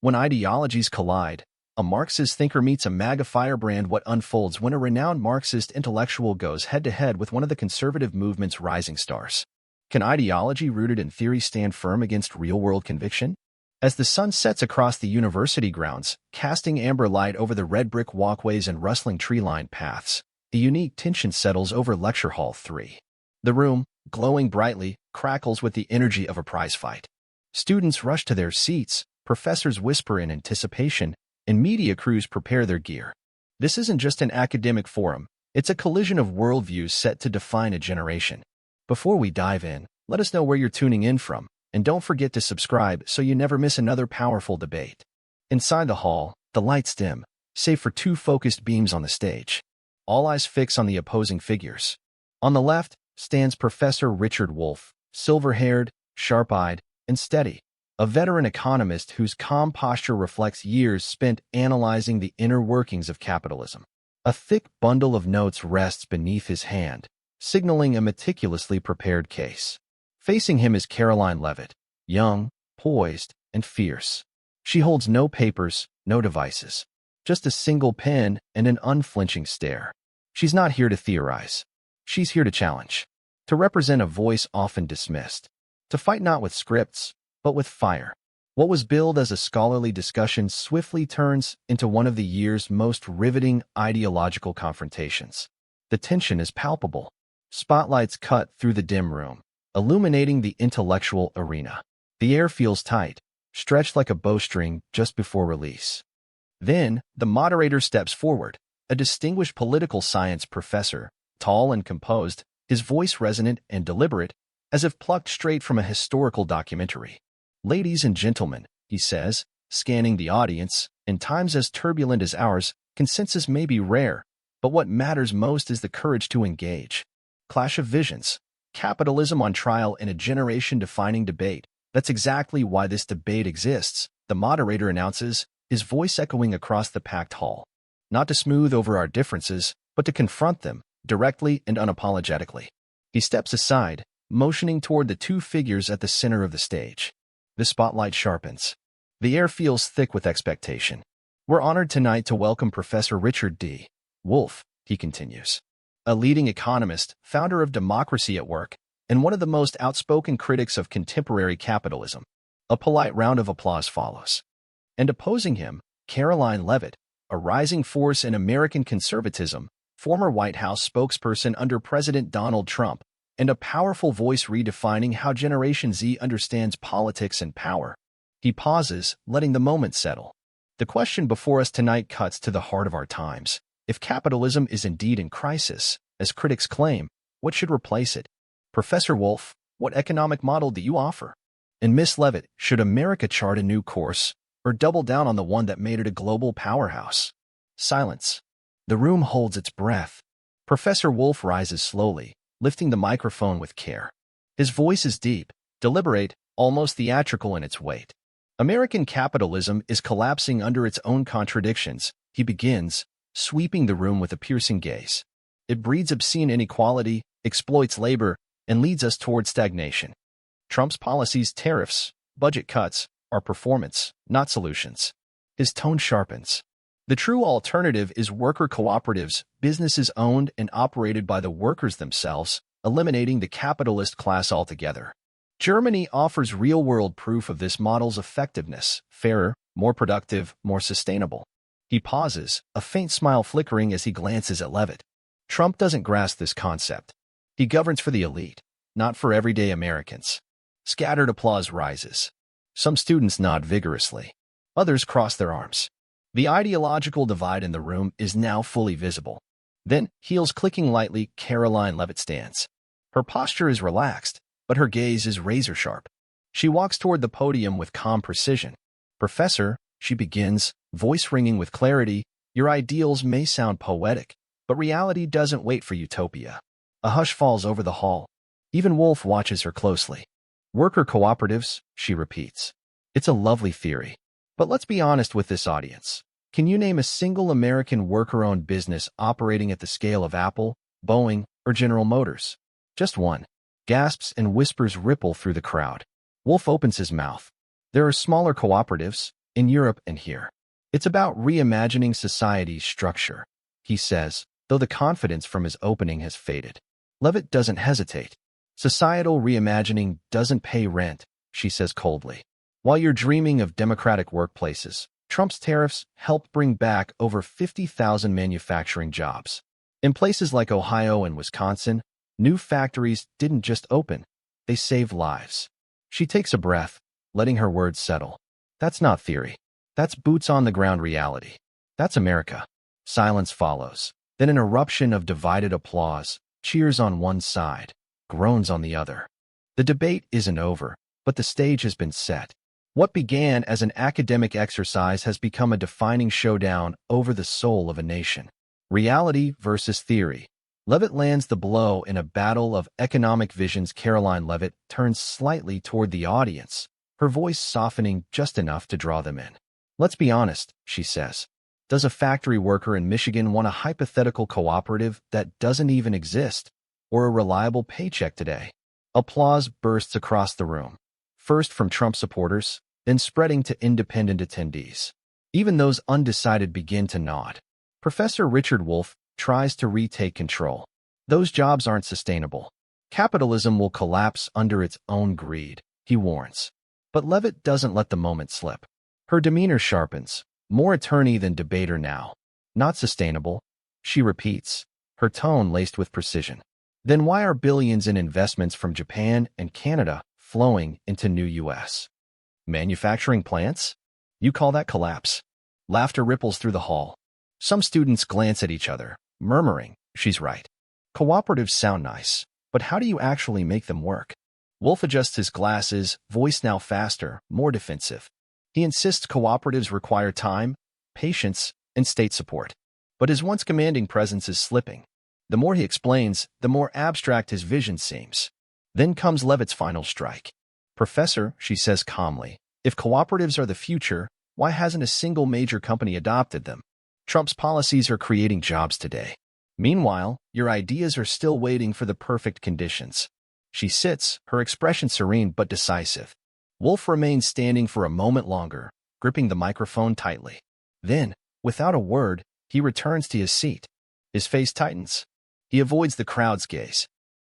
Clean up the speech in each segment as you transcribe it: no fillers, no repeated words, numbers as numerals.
When ideologies collide, a Marxist thinker meets a MAGA firebrand. What unfolds when a renowned Marxist intellectual goes head-to-head with one of the conservative movement's rising stars? Can ideology rooted in theory stand firm against real-world conviction? As the sun sets across the university grounds, casting amber light over the red brick walkways and rustling tree-lined paths, a unique tension settles over Lecture Hall 3. The room, glowing brightly, crackles with the energy of a prize fight. Students rush to their seats, professors whisper in anticipation, and media crews prepare their gear. This isn't just an academic forum, it's a collision of worldviews set to define a generation. Before we dive in, let us know where you're tuning in from, and don't forget to subscribe so you never miss another powerful debate. Inside the hall, the lights dim, save for two focused beams on the stage. All eyes fix on the opposing figures. On the left stands Professor Richard Wolff, silver-haired, sharp-eyed, and steady, a veteran economist whose calm posture reflects years spent analyzing the inner workings of capitalism. A thick bundle of notes rests beneath his hand, signaling a meticulously prepared case. Facing him is Karoline Leavitt, young, poised, and fierce. She holds no papers, no devices, just a single pen and an unflinching stare. She's not here to theorize. She's here to challenge, to represent a voice often dismissed, to fight not with scripts, but with fire. What was billed as a scholarly discussion swiftly turns into one of the year's most riveting ideological confrontations. The tension is palpable. Spotlights cut through the dim room, illuminating the intellectual arena. The air feels tight, stretched like a bowstring just before release. Then, the moderator steps forward, a distinguished political science professor, tall and composed, his voice resonant and deliberate, as if plucked straight from a historical documentary. "Ladies and gentlemen," he says, scanning the audience, "in times as turbulent as ours, consensus may be rare, but what matters most is the courage to engage. Clash of visions, capitalism on trial in a generation-defining debate. That's exactly why this debate exists," the moderator announces, his voice echoing across the packed hall. "Not to smooth over our differences, but to confront them, directly and unapologetically." He steps aside, motioning toward the two figures at the center of the stage. The spotlight sharpens. The air feels thick with expectation. "We're honored tonight to welcome Professor Richard D. Wolff," he continues. "A leading economist, founder of Democracy at Work, and one of the most outspoken critics of contemporary capitalism." A polite round of applause follows. And opposing him, Karoline Leavitt, a rising force in American conservatism, former White House spokesperson under President Donald Trump, and a powerful voice redefining how Generation Z understands politics and power. He pauses, letting the moment settle. The question before us tonight cuts to the heart of our times. If capitalism is indeed in crisis, as critics claim, what should replace it? Professor Wolff, what economic model do you offer? And Miss Leavitt, should America chart a new course, or double down on the one that made it a global powerhouse? Silence. The room holds its breath. Professor Wolff rises slowly, lifting the microphone with care. His voice is deep, deliberate, almost theatrical in its weight. "American capitalism is collapsing under its own contradictions," he begins, sweeping the room with a piercing gaze. "It breeds obscene inequality, exploits labor, and leads us toward stagnation. Trump's policies, tariffs, budget cuts, are performance, not solutions." His tone sharpens. "The true alternative is worker cooperatives, businesses owned and operated by the workers themselves, eliminating the capitalist class altogether. Germany offers real-world proof of this model's effectiveness, fairer, more productive, more sustainable." He pauses, a faint smile flickering as he glances at Leavitt. Trump doesn't grasp this concept. He governs for the elite, not for everyday Americans. Scattered applause rises. Some students nod vigorously. Others cross their arms. The ideological divide in the room is now fully visible. Then, heels clicking lightly, Karoline Leavitt stands. Her posture is relaxed, but her gaze is razor-sharp. She walks toward the podium with calm precision. "Professor," she begins, voice ringing with clarity, "your ideals may sound poetic, but reality doesn't wait for utopia." A hush falls over the hall. Even Wolff watches her closely. "Worker cooperatives," she repeats. "It's a lovely theory. But let's be honest with this audience. Can you name a single American worker-owned business operating at the scale of Apple, Boeing, or General Motors? Just one." Gasps and whispers ripple through the crowd. Wolff opens his mouth. "There are smaller cooperatives, in Europe and here. It's about reimagining society's structure, he says, though the confidence from his opening has faded. Leavitt doesn't hesitate. Societal reimagining doesn't pay rent, she says coldly. While you're dreaming of democratic workplaces, Trump's tariffs helped bring back over 50,000 manufacturing jobs. In places like Ohio and Wisconsin, new factories didn't just open, they saved lives. She takes a breath, letting her words settle. That's not theory. That's boots-on-the-ground reality. That's America. Silence follows. Then an eruption of divided applause, cheers on one side, groans on the other. The debate isn't over, but the stage has been set. What began as an academic exercise has become a defining showdown over the soul of a nation. Reality versus theory. Leavitt lands the blow in a battle of economic visions. Karoline Leavitt turns slightly toward the audience, her voice softening just enough to draw them in. Let's be honest, she says. Does a factory worker in Michigan want a hypothetical cooperative that doesn't even exist, or a reliable paycheck today? Applause bursts across the room, first from Trump supporters, then spreading to independent attendees. Even those undecided begin to nod. Professor Richard Wolff tries to retake control. Those jobs aren't sustainable. Capitalism will collapse under its own greed, he warns. But Leavitt doesn't let the moment slip. Her demeanor sharpens, more attorney than debater now. Not sustainable, she repeats, her tone laced with precision. Then why are billions in investments from Japan and Canada flowing into new U.S. manufacturing plants? You call that collapse? Laughter ripples through the hall. Some students glance at each other, murmuring, she's right. Cooperatives sound nice, but how do you actually make them work? Wolff adjusts his glasses, voice now faster, more defensive. He insists cooperatives require time, patience, and state support. But his once commanding presence is slipping. The more he explains, the more abstract his vision seems. Then comes Leavitt's final strike. Professor, she says calmly, if cooperatives are the future, why hasn't a single major company adopted them? Trump's policies are creating jobs today. Meanwhile, your ideas are still waiting for the perfect conditions. She sits, her expression serene but decisive. Wolff remains standing for a moment longer, gripping the microphone tightly. Then, without a word, he returns to his seat. His face tightens. He avoids the crowd's gaze.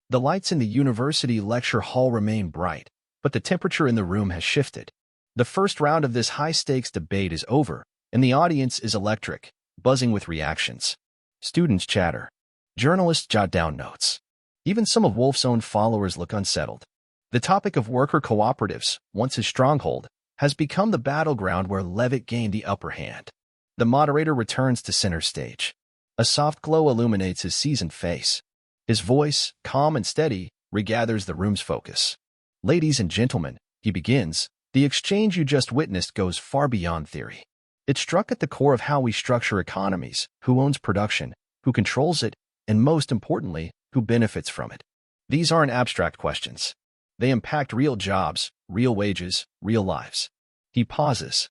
The lights in the university lecture hall remain bright, but the temperature in the room has shifted. The first round of this high-stakes debate is over, and the audience is electric, buzzing with reactions. Students chatter. Journalists jot down notes. Even some of Wolff's own followers look unsettled. The topic of worker cooperatives, once his stronghold, has become the battleground where Leavitt gained the upper hand. The moderator returns to center stage. A soft glow illuminates his seasoned face. His voice, calm and steady, regathers the room's focus. Ladies and gentlemen, he begins, the exchange you just witnessed goes far beyond theory. It struck at the core of how we structure economies, who owns production, who controls it, and most importantly, who benefits from it. These aren't abstract questions. They impact real jobs, real wages, real lives. He pauses.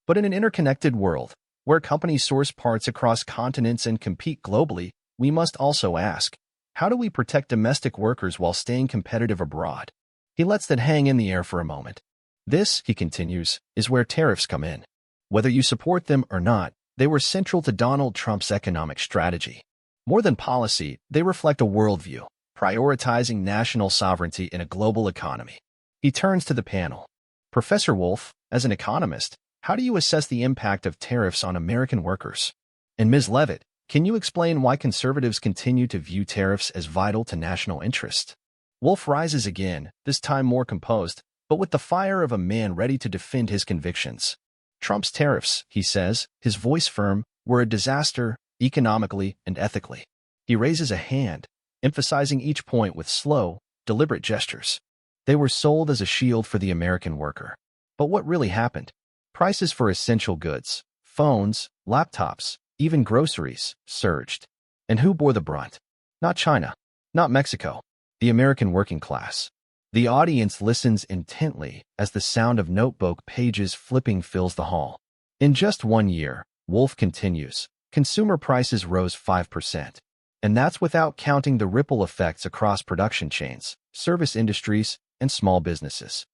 But in an interconnected world, where companies source parts across continents and compete globally, we must also ask, how do we protect domestic workers while staying competitive abroad? He lets that hang in the air for a moment. This, he continues, is where tariffs come in. Whether you support them or not, they were central to Donald Trump's economic strategy. More than policy, they reflect a worldview, prioritizing national sovereignty in a global economy. He turns to the panel. Professor Wolff, as an economist, how do you assess the impact of tariffs on American workers? And Ms. Leavitt, can you explain why conservatives continue to view tariffs as vital to national interest? Wolff rises again, this time more composed, but with the fire of a man ready to defend his convictions. Trump's tariffs, he says, his voice firm, were a disaster, economically and ethically. He raises a hand, emphasizing each point with slow, deliberate gestures. They were sold as a shield for the American worker. But what really happened? Prices for essential goods, phones, laptops, even groceries, surged. And who bore the brunt? Not China, not Mexico, the American working class. The audience listens intently as the sound of notebook pages flipping fills the hall. In just 1 year, Wolff continues, consumer prices rose 5%. And that's without counting the ripple effects across production chains, service industries, and small businesses.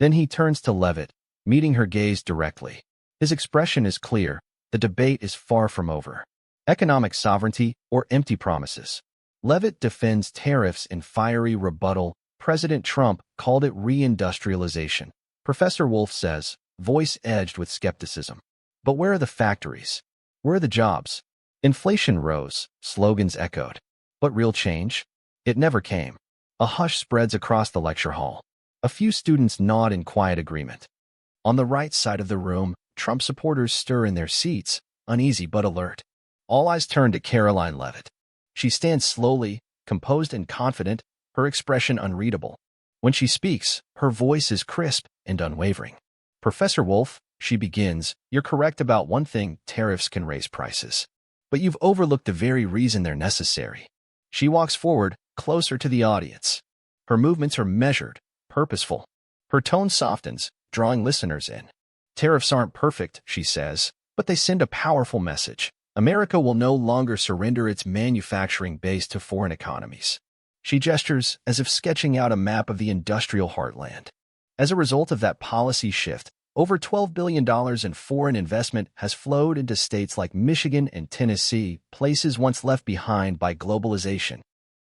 Then he turns to Leavitt, meeting her gaze directly. His expression is clear. The debate is far from over. Economic sovereignty or empty promises. Leavitt defends tariffs in fiery rebuttal. President Trump called it reindustrialization. Professor Wolff says, voice edged with skepticism. But where are the factories? Where are the jobs? Inflation rose, slogans echoed. But real change? It never came. A hush spreads across the lecture hall. A few students nod in quiet agreement. On the right side of the room, Trump supporters stir in their seats, uneasy but alert. All eyes turn to Karoline Leavitt. She stands slowly, composed and confident, her expression unreadable. When she speaks, her voice is crisp and unwavering. Professor Wolff, she begins, you're correct about one thing, tariffs can raise prices. But you've overlooked the very reason they're necessary. She walks forward, closer to the audience. Her movements are measured, purposeful. Her tone softens, drawing listeners in. Tariffs aren't perfect, she says, but they send a powerful message. America will no longer surrender its manufacturing base to foreign economies. She gestures as if sketching out a map of the industrial heartland. As a result of that policy shift, over $12 billion in foreign investment has flowed into states like Michigan and Tennessee, places once left behind by globalization.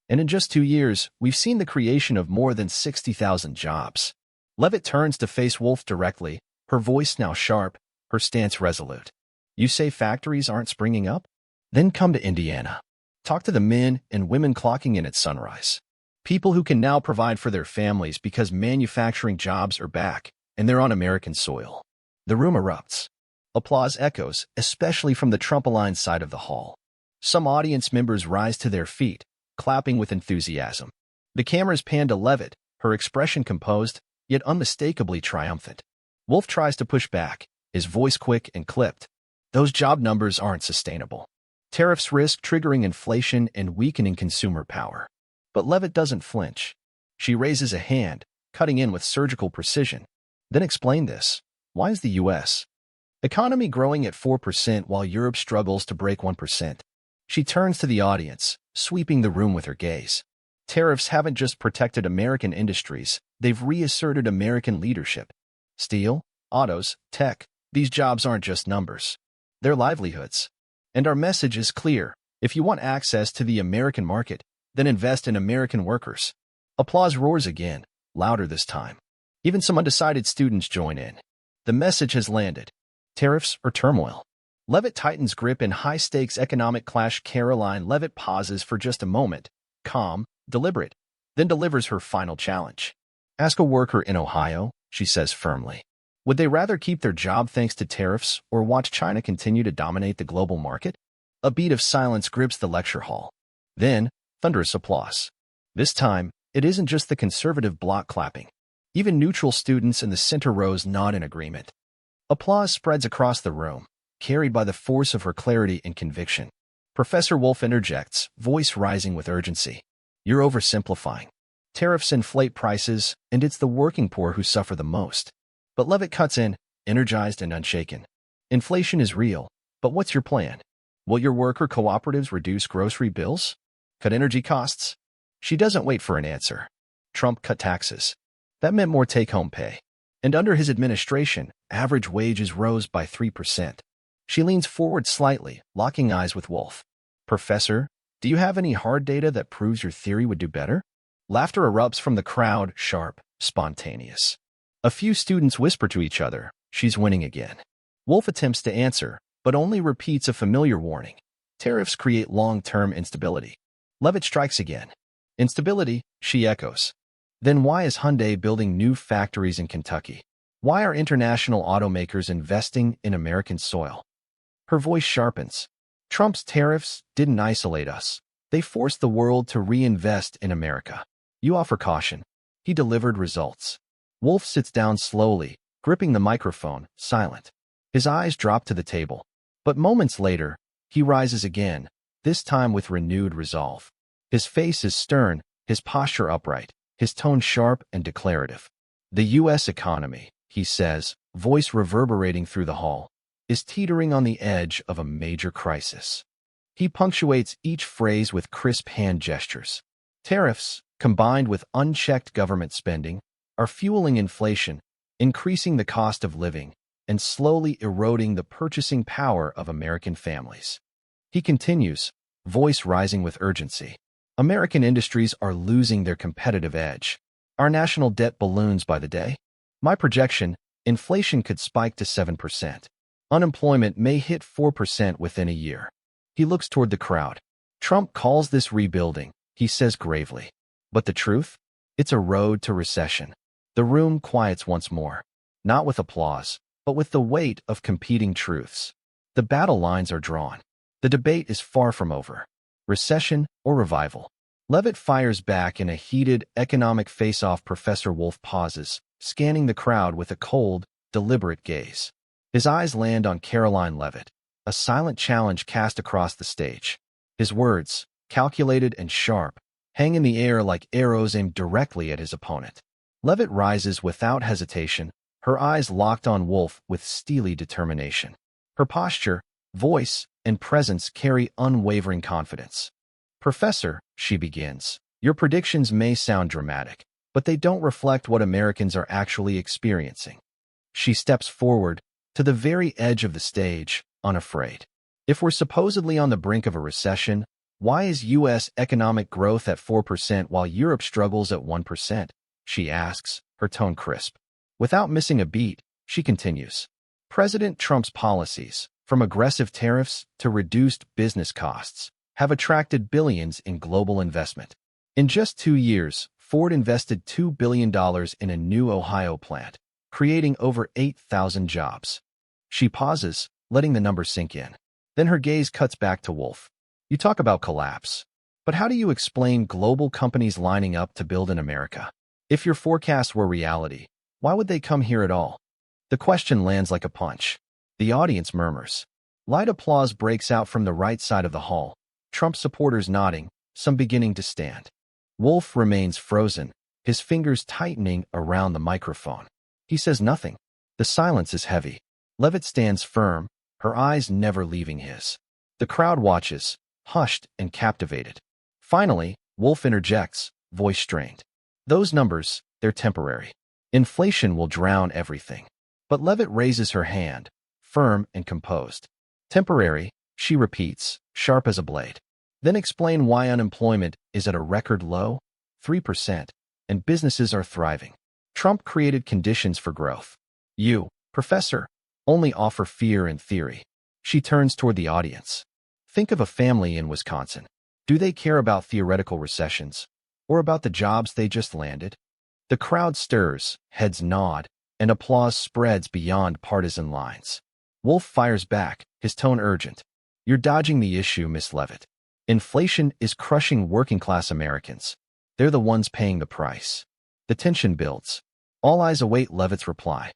And in just 2 years, we've seen the creation of more than 60,000 jobs. Leavitt turns to face Wolff directly, her voice now sharp, her stance resolute. You say factories aren't springing up? Then come to Indiana. Talk to the men and women clocking in at sunrise. People who can now provide for their families because manufacturing jobs are back, and they're on American soil. The room erupts. Applause echoes, especially from the Trump-aligned side of the hall. Some audience members rise to their feet, clapping with enthusiasm. The cameras pan to Leavitt, her expression composed, yet unmistakably triumphant. Wolff tries to push back, his voice quick and clipped. Those job numbers aren't sustainable. Tariffs risk triggering inflation and weakening consumer power. But Leavitt doesn't flinch. She raises a hand, cutting in with surgical precision. Then explain this. Why is the U.S. economy growing at 4% while Europe struggles to break 1%? She turns to the audience, sweeping the room with her gaze. Tariffs haven't just protected American industries, they've reasserted American leadership. Steel, autos, tech, these jobs aren't just numbers. They're livelihoods. And our message is clear. If you want access to the American market, then invest in American workers. Applause roars again, louder this time. Even some undecided students join in. The message has landed. Tariffs or turmoil? Leavitt tightens grip in high-stakes economic clash. Karoline Leavitt pauses for just a moment, calm, deliberate, then delivers her final challenge. Ask a worker in Ohio, she says firmly. Would they rather keep their job thanks to tariffs or watch China continue to dominate the global market? A beat of silence grips the lecture hall. Then, thunderous applause. This time, it isn't just the conservative bloc clapping. Even neutral students in the center rows nod in agreement. Applause spreads across the room, carried by the force of her clarity and conviction. Professor Wolff interjects, voice rising with urgency. You're oversimplifying. Tariffs inflate prices, and it's the working poor who suffer the most. But Leavitt cuts in, energized and unshaken. Inflation is real, but what's your plan? Will your worker cooperatives reduce grocery bills? Cut energy costs? She doesn't wait for an answer. Trump cut taxes. That meant more take-home pay. And under his administration, average wages rose by 3%. She leans forward slightly, locking eyes with Wolff. Professor, do you have any hard data that proves your theory would do better? Laughter erupts from the crowd, sharp, spontaneous. A few students whisper to each other, she's winning again. Wolff attempts to answer, but only repeats a familiar warning. Tariffs create long-term instability. Leavitt strikes again. Instability, she echoes. Then why is Hyundai building new factories in Kentucky? Why are international automakers investing in American soil? Her voice sharpens. Trump's tariffs didn't isolate us. They forced the world to reinvest in America. You offer caution. He delivered results. Wolff sits down slowly, gripping the microphone, silent. His eyes drop to the table. But moments later, he rises again, this time with renewed resolve. His face is stern, his posture upright, his tone sharp and declarative. The U.S. economy, he says, voice reverberating through the hall, is teetering on the edge of a major crisis. He punctuates each phrase with crisp hand gestures. Tariffs, combined with unchecked government spending, are fueling inflation, increasing the cost of living, and slowly eroding the purchasing power of American families. He continues, voice rising with urgency. American industries are losing their competitive edge. Our national debt balloons by the day. My projection, inflation could spike to 7%. Unemployment may hit 4% within a year. He looks toward the crowd. Trump calls this rebuilding, he says gravely. But the truth? It's a road to recession. The room quiets once more, not with applause, but with the weight of competing truths. The battle lines are drawn. The debate is far from over. Recession or revival? Leavitt fires back in a heated economic face-off. Professor Wolff pauses, scanning the crowd with a cold, deliberate gaze. His eyes land on Karoline Leavitt, a silent challenge cast across the stage. His words, calculated and sharp, hang in the air like arrows aimed directly at his opponent. Leavitt rises without hesitation, her eyes locked on Wolff with steely determination. Her posture, voice, and presence carry unwavering confidence. Professor, she begins, your predictions may sound dramatic, but they don't reflect what Americans are actually experiencing. She steps forward, to the very edge of the stage, unafraid. If we're supposedly on the brink of a recession, why is U.S. economic growth at 4% while Europe struggles at 1%? She asks, her tone crisp. Without missing a beat, she continues. President Trump's policies, from aggressive tariffs to reduced business costs, have attracted billions in global investment. In just 2 years, Ford invested $2 billion in a new Ohio plant, creating over 8,000 jobs. She pauses, letting the number sink in. Then her gaze cuts back to Wolff. You talk about collapse. But how do you explain global companies lining up to build in America? If your forecasts were reality, why would they come here at all? The question lands like a punch. The audience murmurs. Light applause breaks out from the right side of the hall, Trump supporters nodding, some beginning to stand. Wolff remains frozen, his fingers tightening around the microphone. He says nothing. The silence is heavy. Leavitt stands firm, her eyes never leaving his. The crowd watches, hushed and captivated. Finally, Wolff interjects, voice strained. Those numbers, they're temporary. Inflation will drown everything. But Leavitt raises her hand, firm and composed. Temporary, she repeats, sharp as a blade. Then explain why unemployment is at a record low, 3%, and businesses are thriving. Trump created conditions for growth. You, Professor, only offer fear and theory. She turns toward the audience. Think of a family in Wisconsin. Do they care about theoretical recessions? Or about the jobs they just landed? The crowd stirs, heads nod, and applause spreads beyond partisan lines. Wolff fires back, his tone urgent. You're dodging the issue, Miss Leavitt. Inflation is crushing working-class Americans. They're the ones paying the price. The tension builds. All eyes await Leavitt's reply.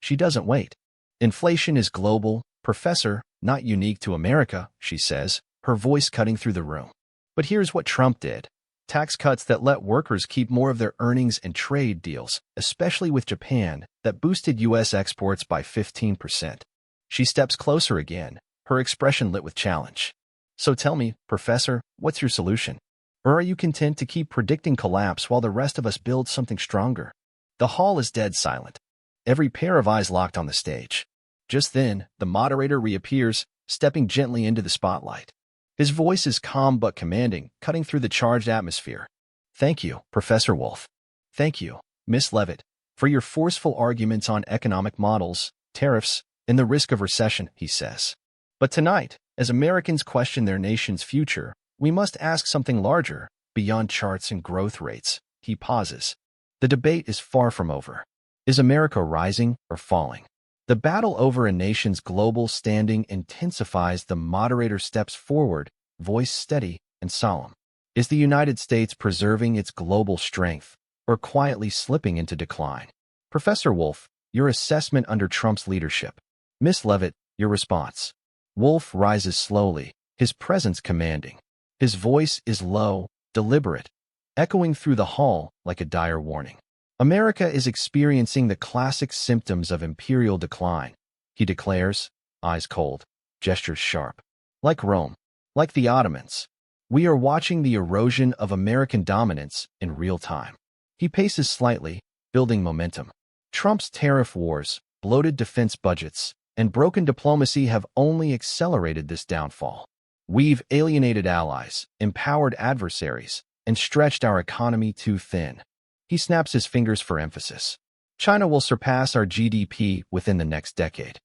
She doesn't wait. Inflation is global, Professor, not unique to America, she says, her voice cutting through the room. But here's what Trump did. Tax cuts that let workers keep more of their earnings and trade deals, especially with Japan, that boosted U.S. exports by 15%. She steps closer again, her expression lit with challenge. So tell me, Professor, what's your solution? Or are you content to keep predicting collapse while the rest of us build something stronger? The hall is dead silent. Every pair of eyes locked on the stage. Just then, the moderator reappears, stepping gently into the spotlight. His voice is calm but commanding, cutting through the charged atmosphere. Thank you, Professor Wolff. Thank you, Miss Leavitt, for your forceful arguments on economic models, tariffs, and the risk of recession, he says. But tonight, as Americans question their nation's future, we must ask something larger, beyond charts and growth rates. He pauses. The debate is far from over. Is America rising or falling? The battle over a nation's global standing intensifies. The moderator steps forward, voice steady and solemn. Is the United States preserving its global strength or quietly slipping into decline? Professor Wolff, your assessment under Trump's leadership. Miss Leavitt, your response. Wolff rises slowly, his presence commanding. His voice is low, deliberate, echoing through the hall like a dire warning. America is experiencing the classic symptoms of imperial decline, he declares, eyes cold, gestures sharp. Like Rome, like the Ottomans, we are watching the erosion of American dominance in real time. He paces slightly, building momentum. Trump's tariff wars, bloated defense budgets, and broken diplomacy have only accelerated this downfall. We've alienated allies, empowered adversaries, and stretched our economy too thin. He snaps his fingers for emphasis. China will surpass our GDP within the next decade.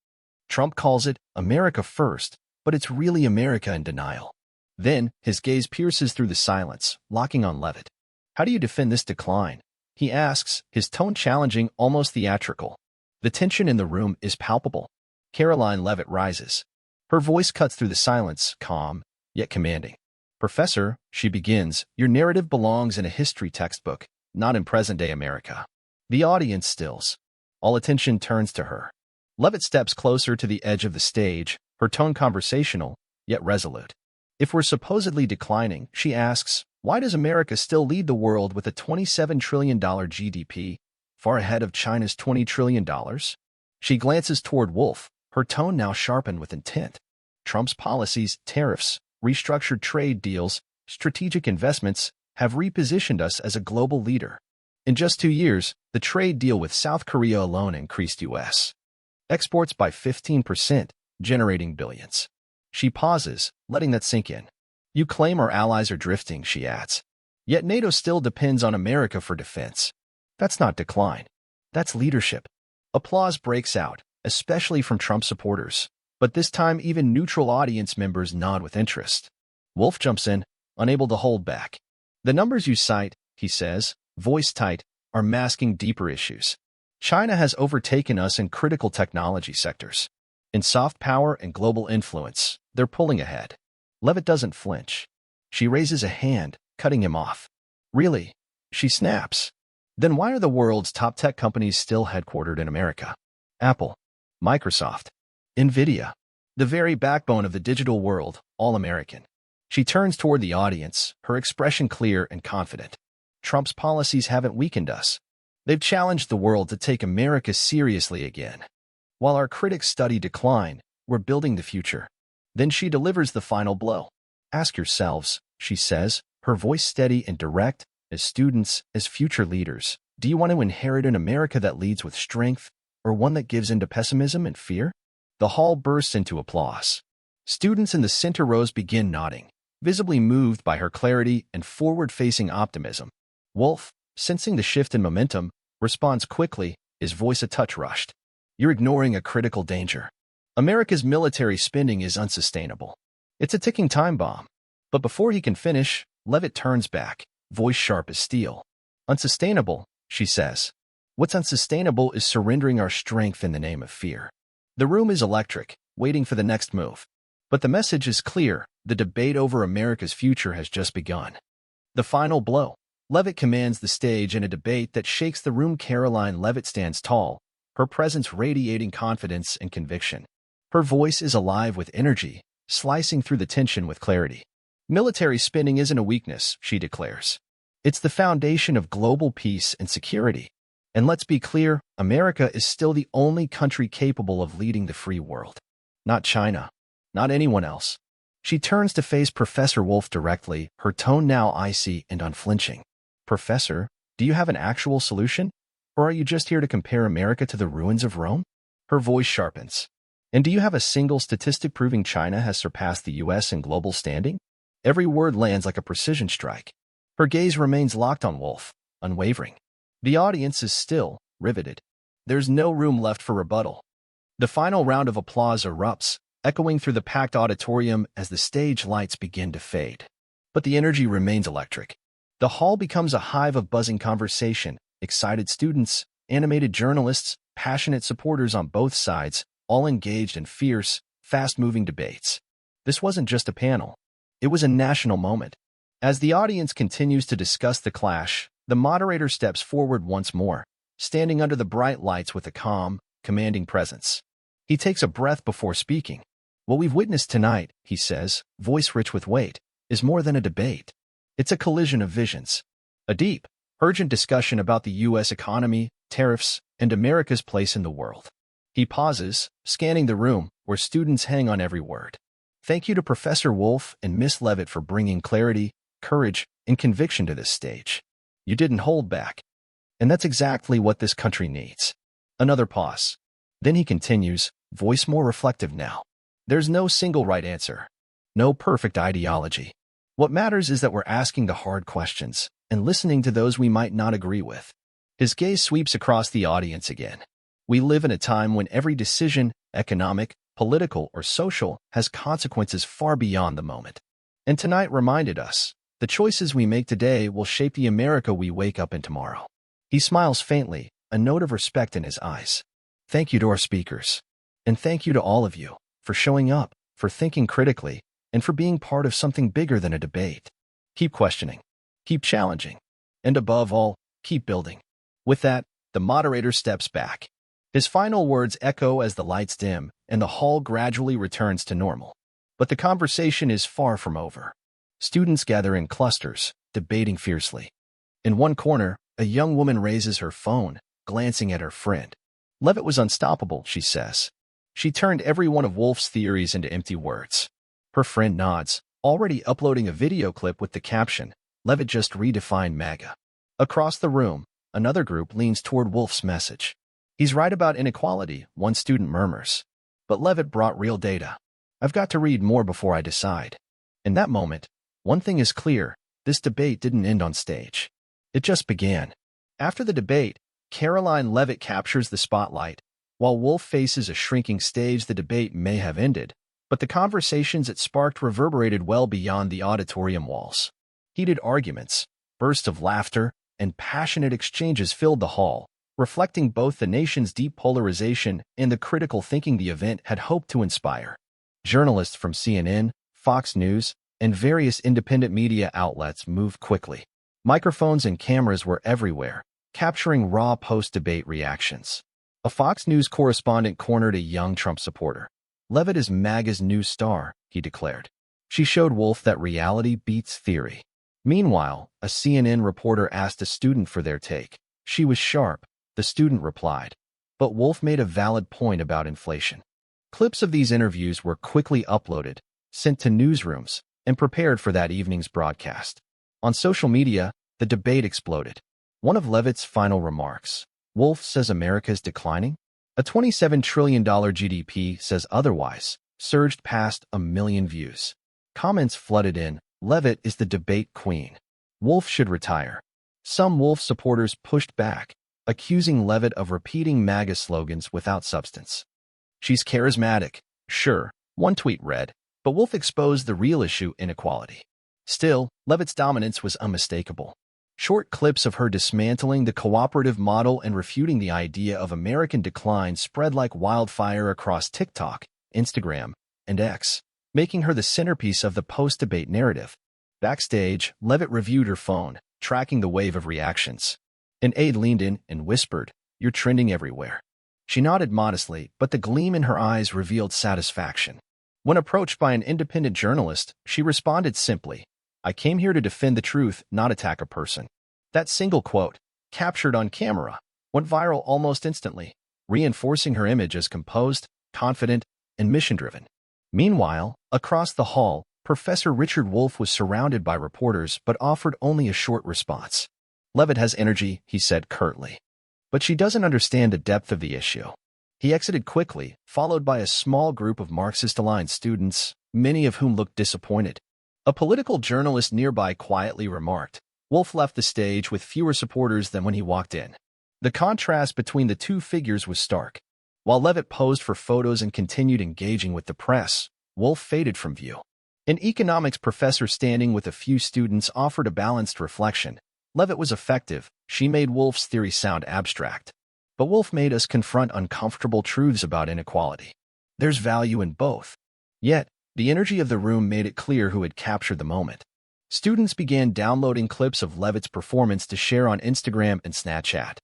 Trump calls it America first, but it's really America in denial. Then, his gaze pierces through the silence, locking on Leavitt. How do you defend this decline? He asks, his tone challenging, almost theatrical. The tension in the room is palpable. Karoline Leavitt rises. Her voice cuts through the silence, calm, yet commanding. Professor, she begins, your narrative belongs in a history textbook, not in present-day America. The audience stills. All attention turns to her. Leavitt steps closer to the edge of the stage, her tone conversational, yet resolute. If we're supposedly declining, she asks, why does America still lead the world with a $27 trillion GDP, far ahead of China's $20 trillion? She glances toward Wolff, her tone now sharpened with intent. Trump's policies, tariffs, restructured trade deals, strategic investments have repositioned us as a global leader. In just 2 years, the trade deal with South Korea alone increased U.S. exports by 15%, generating billions. She pauses, letting that sink in. You claim our allies are drifting, she adds. Yet NATO still depends on America for defense. That's not decline. That's leadership. Applause breaks out, especially from Trump supporters. But this time, even neutral audience members nod with interest. Wolff jumps in, unable to hold back. The numbers you cite, he says, voice tight, are masking deeper issues. China has overtaken us in critical technology sectors. In soft power and global influence, they're pulling ahead. Leavitt doesn't flinch. She raises a hand, cutting him off. Really? She snaps. Then why are the world's top tech companies still headquartered in America? Apple, Microsoft, NVIDIA, the very backbone of the digital world, all American. She turns toward the audience, her expression clear and confident. Trump's policies haven't weakened us. They've challenged the world to take America seriously again. While our critics study decline, we're building the future. Then she delivers the final blow. Ask yourselves, she says, her voice steady and direct, as students, as future leaders, do you want to inherit an America that leads with strength, or one that gives into pessimism and fear? The hall bursts into applause. Students in the center rows begin nodding, visibly moved by her clarity and forward-facing optimism. Wolff, sensing the shift in momentum, responds quickly, his voice a touch rushed. You're ignoring a critical danger. America's military spending is unsustainable. It's a ticking time bomb. But before he can finish, Leavitt turns back, voice sharp as steel. Unsustainable, she says. What's unsustainable is surrendering our strength in the name of fear. The room is electric, waiting for the next move. But the message is clear, the debate over America's future has just begun. The final blow. Leavitt commands the stage in a debate that shakes the room. Karoline Leavitt stands tall, her presence radiating confidence and conviction. Her voice is alive with energy, slicing through the tension with clarity. Military spending isn't a weakness, she declares. It's the foundation of global peace and security. And let's be clear, America is still the only country capable of leading the free world. Not China. Not anyone else. She turns to face Professor Wolff directly, her tone now icy and unflinching. Professor, do you have an actual solution? Or are you just here to compare America to the ruins of Rome? Her voice sharpens. And do you have a single statistic proving China has surpassed the U.S. in global standing? Every word lands like a precision strike. Her gaze remains locked on Wolff, unwavering. The audience is still, riveted. There's no room left for rebuttal. The final round of applause erupts, echoing through the packed auditorium as the stage lights begin to fade. But the energy remains electric. The hall becomes a hive of buzzing conversation, excited students, animated journalists, passionate supporters on both sides, all engaged in fierce, fast-moving debates. This wasn't just a panel. It was a national moment. As the audience continues to discuss the clash, the moderator steps forward once more, standing under the bright lights with a calm, commanding presence. He takes a breath before speaking. What we've witnessed tonight, he says, voice rich with weight, is more than a debate. It's a collision of visions. A deep, urgent discussion about the U.S. economy, tariffs, and America's place in the world. He pauses, scanning the room, where students hang on every word. Thank you to Professor Wolff and Miss Leavitt for bringing clarity, courage, and conviction to this stage. You didn't hold back. And that's exactly what this country needs. Another pause. Then he continues, voice more reflective now. There's no single right answer. No perfect ideology. What matters is that we're asking the hard questions and listening to those we might not agree with. His gaze sweeps across the audience again. We live in a time when every decision, economic, political, or social, has consequences far beyond the moment. And tonight reminded us, the choices we make today will shape the America we wake up in tomorrow. He smiles faintly, a note of respect in his eyes. Thank you to our speakers. And thank you to all of you, for showing up, for thinking critically, and for being part of something bigger than a debate. Keep questioning. Keep challenging. And above all, keep building. With that, the moderator steps back. His final words echo as the lights dim and the hall gradually returns to normal. But the conversation is far from over. Students gather in clusters, debating fiercely. In one corner, a young woman raises her phone, glancing at her friend. Leavitt was unstoppable, she says. She turned every one of Wolff's theories into empty words. Her friend nods, already uploading a video clip with the caption, Leavitt just redefined MAGA. Across the room, another group leans toward Wolff's message. He's right about inequality, one student murmurs. But Leavitt brought real data. I've got to read more before I decide. In that moment, one thing is clear, this debate didn't end on stage. It just began. After the debate, Karoline Leavitt captures the spotlight. While Wolff faces a shrinking stage, the debate may have ended, but the conversations it sparked reverberated well beyond the auditorium walls. Heated arguments, bursts of laughter, and passionate exchanges filled the hall, reflecting both the nation's deep polarization and the critical thinking the event had hoped to inspire. Journalists from CNN, Fox News, and various independent media outlets moved quickly. Microphones and cameras were everywhere, capturing raw post-debate reactions. A Fox News correspondent cornered a young Trump supporter. Leavitt is MAGA's new star, he declared. She showed Wolff that reality beats theory. Meanwhile, a CNN reporter asked a student for their take. She was sharp, the student replied. But Wolff made a valid point about inflation. Clips of these interviews were quickly uploaded, sent to newsrooms, and prepared for that evening's broadcast. On social media, the debate exploded. One of Leavitt's final remarks, Wolff says America is declining? A $27 trillion GDP says otherwise, surged past 1 million views. Comments flooded in, Leavitt is the debate queen. Wolff should retire. Some Wolff supporters pushed back, accusing Leavitt of repeating MAGA slogans without substance. She's charismatic, sure, one tweet read, but Wolff exposed the real issue, inequality. Still, Leavitt's dominance was unmistakable. Short clips of her dismantling the cooperative model and refuting the idea of American decline spread like wildfire across TikTok, Instagram, and X, making her the centerpiece of the post-debate narrative. Backstage, Leavitt reviewed her phone, tracking the wave of reactions. An aide leaned in and whispered, "You're trending everywhere." She nodded modestly, but the gleam in her eyes revealed satisfaction. When approached by an independent journalist, she responded simply, "I came here to defend the truth, not attack a person." That single quote, captured on camera, went viral almost instantly, reinforcing her image as composed, confident, and mission-driven. Meanwhile, across the hall, Professor Richard Wolff was surrounded by reporters but offered only a short response. "Leavitt has energy," he said curtly. "But she doesn't understand the depth of the issue." He exited quickly, followed by a small group of Marxist-aligned students, many of whom looked disappointed. A political journalist nearby quietly remarked, Wolff left the stage with fewer supporters than when he walked in. The contrast between the two figures was stark. While Leavitt posed for photos and continued engaging with the press, Wolff faded from view. An economics professor standing with a few students offered a balanced reflection. Leavitt was effective. She made Wolff's theory sound abstract. But Wolff made us confront uncomfortable truths about inequality. There's value in both. Yet, the energy of the room made it clear who had captured the moment. Students began downloading clips of Leavitt's performance to share on Instagram and Snapchat.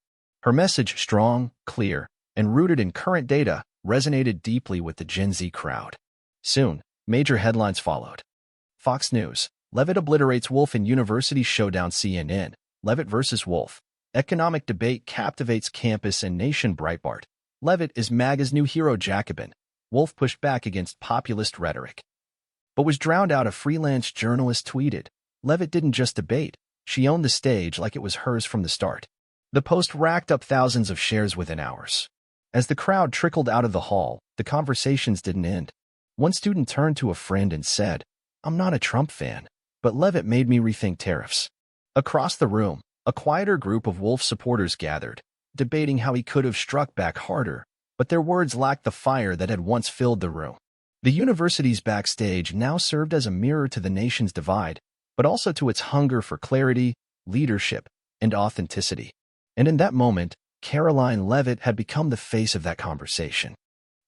Her message, strong, clear, and rooted in current data, resonated deeply with the Gen Z crowd. Soon, major headlines followed. Fox News, Leavitt obliterates Wolff in University Showdown. CNN, Leavitt versus Wolff. Economic debate captivates campus and nation. Breitbart, Leavitt is MAGA's new hero. Jacobin, Wolff pushed back against populist rhetoric, but was drowned out. A freelance journalist tweeted, Leavitt didn't just debate, she owned the stage like it was hers from the start. The post racked up thousands of shares within hours. As the crowd trickled out of the hall, the conversations didn't end. One student turned to a friend and said, "I'm not a Trump fan, but Leavitt made me rethink tariffs." Across the room, a quieter group of Wolff supporters gathered, debating how he could have struck back harder, but their words lacked the fire that had once filled the room. The university's backstage now served as a mirror to the nation's divide, but also to its hunger for clarity, leadership, and authenticity. And in that moment, Karoline Leavitt had become the face of that conversation.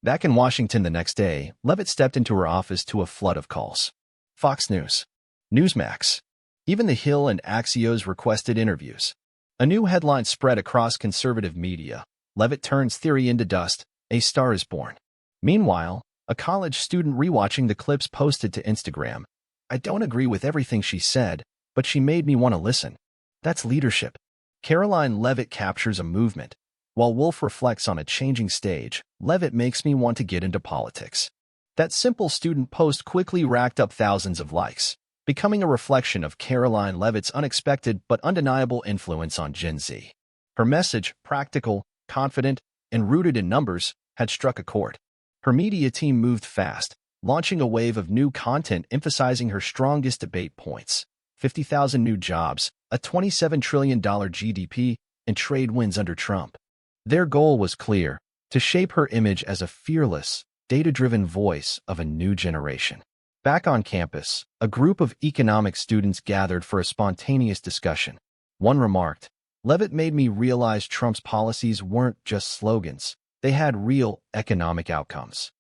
Back in Washington the next day, Leavitt stepped into her office to a flood of calls. Fox News, Newsmax, even The Hill and Axios requested interviews. A new headline spread across conservative media: "Leavitt turns theory into dust, a star is born." Meanwhile, a college student rewatching the clips posted to Instagram, "I don't agree with everything she said, but she made me want to listen." That's leadership. Karoline Leavitt captures a movement. While Wolff reflects on a changing stage, Leavitt makes me want to get into politics. That simple student post quickly racked up thousands of likes, becoming a reflection of Karoline Leavitt's unexpected but undeniable influence on Gen Z. Her message, practical, confident, and rooted in numbers, had struck a chord. Her media team moved fast, launching a wave of new content emphasizing her strongest debate points: 50,000 new jobs, a $27 trillion GDP, and trade wins under Trump. Their goal was clear: to shape her image as a fearless, data-driven voice of a new generation. Back on campus, a group of economics students gathered for a spontaneous discussion. One remarked, "Leavitt made me realize Trump's policies weren't just slogans. They had real economic outcomes."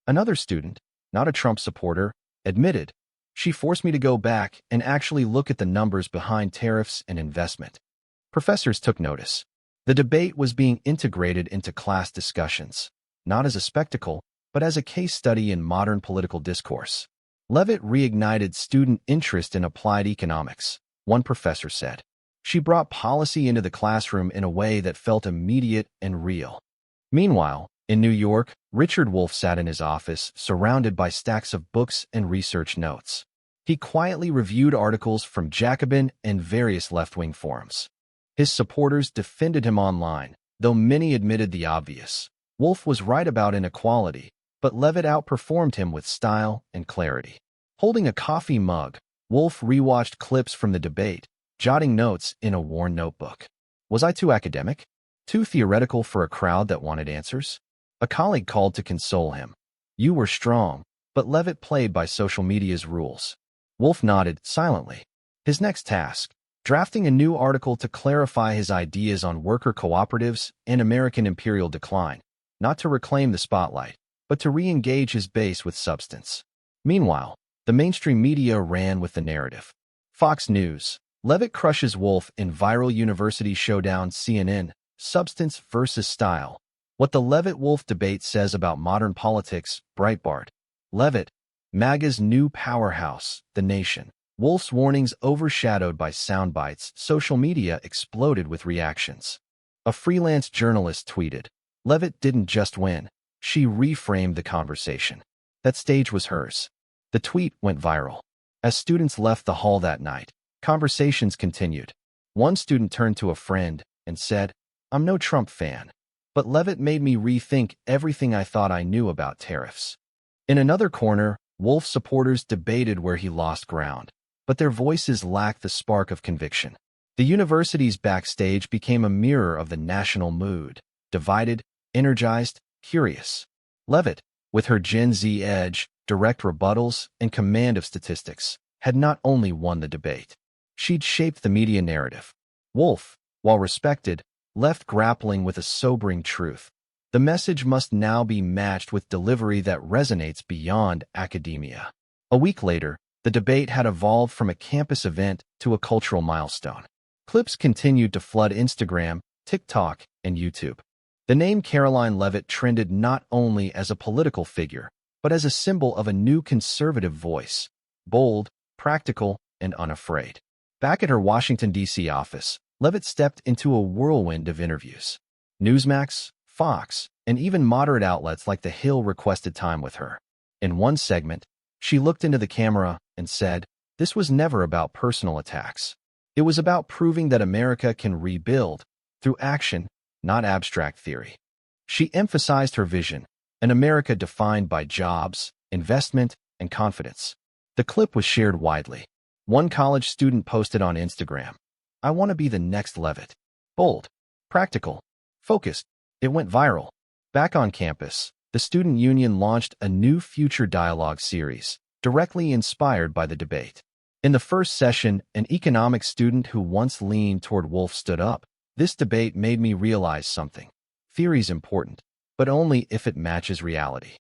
Another student, not a Trump supporter, admitted, "She forced me to go back and actually look at the numbers behind tariffs and investment." Professors took notice. The debate was being integrated into class discussions, not as a spectacle, but as a case study in modern political discourse. Leavitt reignited student interest in applied economics, one professor said. She brought policy into the classroom in a way that felt immediate and real. Meanwhile, in New York, Richard Wolff sat in his office, surrounded by stacks of books and research notes. He quietly reviewed articles from Jacobin and various left-wing forums. His supporters defended him online, though many admitted the obvious. Wolff was right about inequality, but Leavitt outperformed him with style and clarity. Holding a coffee mug, Wolff rewatched clips from the debate, jotting notes in a worn notebook. Was I too academic? Too theoretical for a crowd that wanted answers? A colleague called to console him. "You were strong, but Leavitt played by social media's rules." Wolff nodded silently. His next task: drafting a new article to clarify his ideas on worker cooperatives and American imperial decline, not to reclaim the spotlight, but to re-engage his base with substance. Meanwhile, the mainstream media ran with the narrative. Fox News, Leavitt crushes Wolff in viral university showdown. CNN, substance versus style. What the Leavitt-Wolff debate says about modern politics. Breitbart, Leavitt, MAGA's new powerhouse. The Nation. Wolff's warnings overshadowed by sound bites. Social media exploded with reactions. A freelance journalist tweeted, "Leavitt didn't just win, she reframed the conversation. That stage was hers." The tweet went viral. As students left the hall that night, conversations continued. One student turned to a friend and said, "I'm no Trump fan, but Leavitt made me rethink everything I thought I knew about tariffs." In another corner, Wolff supporters debated where he lost ground, but their voices lacked the spark of conviction. The university's backstage became a mirror of the national mood: divided, energized, curious. Leavitt, with her Gen Z edge, direct rebuttals, and command of statistics, had not only won the debate. She'd shaped the media narrative. Wolff, while respected, left grappling with a sobering truth. The message must now be matched with delivery that resonates beyond academia. A week later, the debate had evolved from a campus event to a cultural milestone. Clips continued to flood Instagram, TikTok, and YouTube. The name Karoline Leavitt trended not only as a political figure, but as a symbol of a new conservative voice: bold, practical, and unafraid. Back at her Washington, D.C. office, Leavitt stepped into a whirlwind of interviews. Newsmax, Fox, and even moderate outlets like The Hill requested time with her. In one segment, she looked into the camera and said, "This was never about personal attacks. It was about proving that America can rebuild through action, not abstract theory." She emphasized her vision, an America defined by jobs, investment, and confidence. The clip was shared widely. One college student posted on Instagram, "I want to be the next Leavitt. Bold, practical, focused." It went viral. Back on campus, the student union launched a new future dialogue series, directly inspired by the debate. In the first session, an economics student who once leaned toward Wolff stood up. "This debate made me realize something. Theory's important, but only if it matches reality.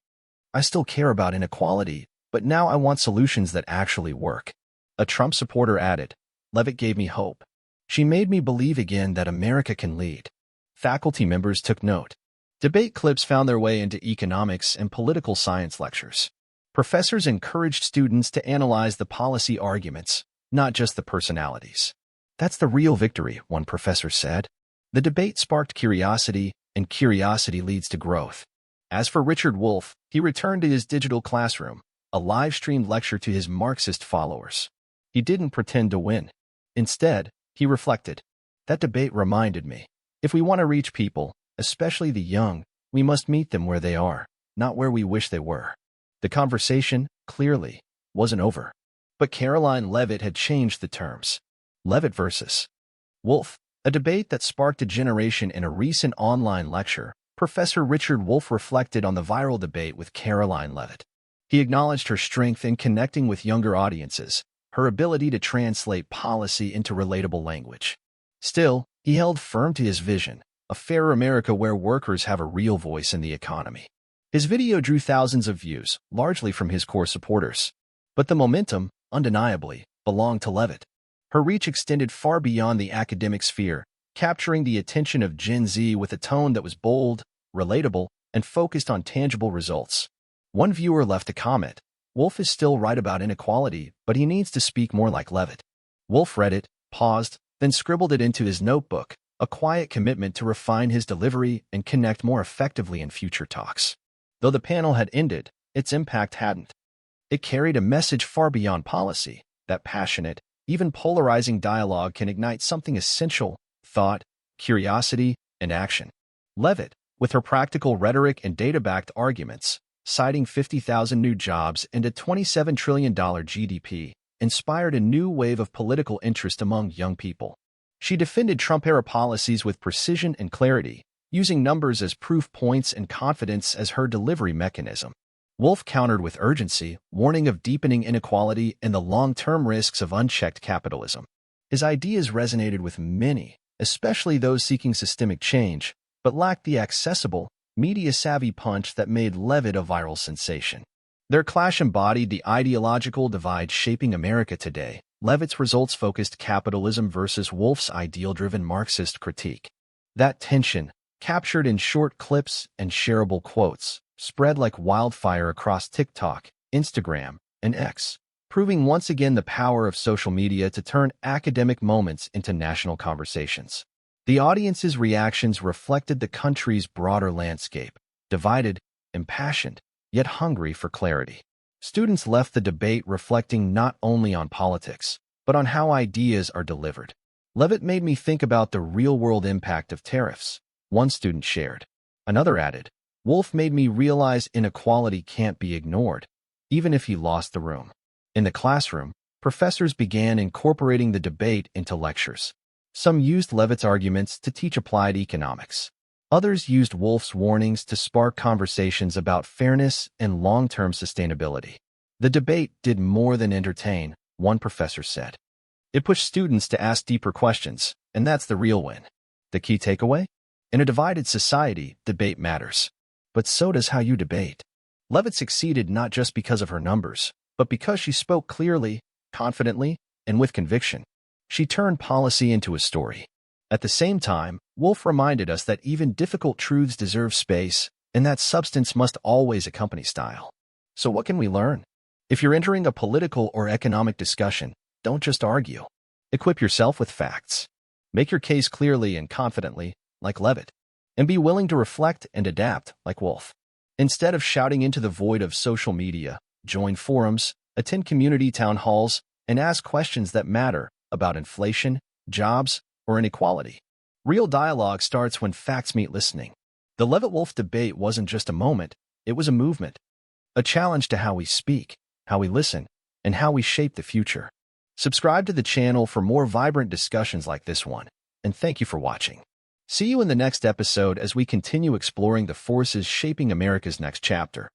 I still care about inequality, but now I want solutions that actually work." A Trump supporter added, "Leavitt gave me hope. She made me believe again that America can lead." Faculty members took note. Debate clips found their way into economics and political science lectures. Professors encouraged students to analyze the policy arguments, not just the personalities. "That's the real victory," one professor said. The debate sparked curiosity, and curiosity leads to growth. As for Richard Wolff, he returned to his digital classroom, a live-streamed lecture to his Marxist followers. He didn't pretend to win. Instead, he reflected, "That debate reminded me, if we want to reach people, especially the young, we must meet them where they are, not where we wish they were." The conversation, clearly, wasn't over. But Karoline Leavitt had changed the terms. Leavitt versus Wolff, a debate that sparked a generation. In a recent online lecture, Professor Richard Wolff reflected on the viral debate with Karoline Leavitt. He acknowledged her strength in connecting with younger audiences, her ability to translate policy into relatable language. Still, he held firm to his vision, a fairer America where workers have a real voice in the economy. His video drew thousands of views, largely from his core supporters. But the momentum, undeniably, belonged to Leavitt. Her reach extended far beyond the academic sphere, capturing the attention of Gen Z with a tone that was bold, relatable, and focused on tangible results. One viewer left a comment, "Wolff is still right about inequality, but he needs to speak more like Leavitt." Wolff read it, paused, then scribbled it into his notebook, a quiet commitment to refine his delivery and connect more effectively in future talks. Though the panel had ended, its impact hadn't. It carried a message far beyond policy, that passionate, even polarizing dialogue can ignite something essential: thought, curiosity, and action. Leavitt, with her practical rhetoric and data-backed arguments, citing 50,000 new jobs and a $27 trillion GDP, inspired a new wave of political interest among young people. She defended Trump-era policies with precision and clarity, using numbers as proof points and confidence as her delivery mechanism. Wolff countered with urgency, warning of deepening inequality and the long-term risks of unchecked capitalism. His ideas resonated with many, especially those seeking systemic change, but lacked the accessible, media-savvy punch that made Leavitt a viral sensation. Their clash embodied the ideological divide shaping America today: Leavitt's results-focused capitalism versus Wolff's ideal-driven Marxist critique. That tension, captured in short clips and shareable quotes, spread like wildfire across TikTok, Instagram, and X, proving once again the power of social media to turn academic moments into national conversations. The audience's reactions reflected the country's broader landscape, divided, impassioned, yet hungry for clarity. Students left the debate reflecting not only on politics, but on how ideas are delivered. "Leavitt made me think about the real-world impact of tariffs," one student shared. Another added, "Wolff made me realize inequality can't be ignored, even if he lost the room." In the classroom, professors began incorporating the debate into lectures. Some used Leavitt's arguments to teach applied economics. Others used Wolff's warnings to spark conversations about fairness and long-term sustainability. The debate did more than entertain, one professor said. It pushed students to ask deeper questions, and that's the real win. The key takeaway? In a divided society, debate matters. But so does how you debate. Leavitt succeeded not just because of her numbers, but because she spoke clearly, confidently, and with conviction. She turned policy into a story. At the same time, Wolff reminded us that even difficult truths deserve space, and that substance must always accompany style. So what can we learn? If you're entering a political or economic discussion, don't just argue. Equip yourself with facts. Make your case clearly and confidently, like Leavitt, and be willing to reflect and adapt, like Wolff. Instead of shouting into the void of social media, join forums, attend community town halls, and ask questions that matter about inflation, jobs, or inequality. Real dialogue starts when facts meet listening. The Leavitt-Wolff debate wasn't just a moment, it was a movement, a challenge to how we speak, how we listen, and how we shape the future. Subscribe to the channel for more vibrant discussions like this one, and thank you for watching. See you in the next episode as we continue exploring the forces shaping America's next chapter.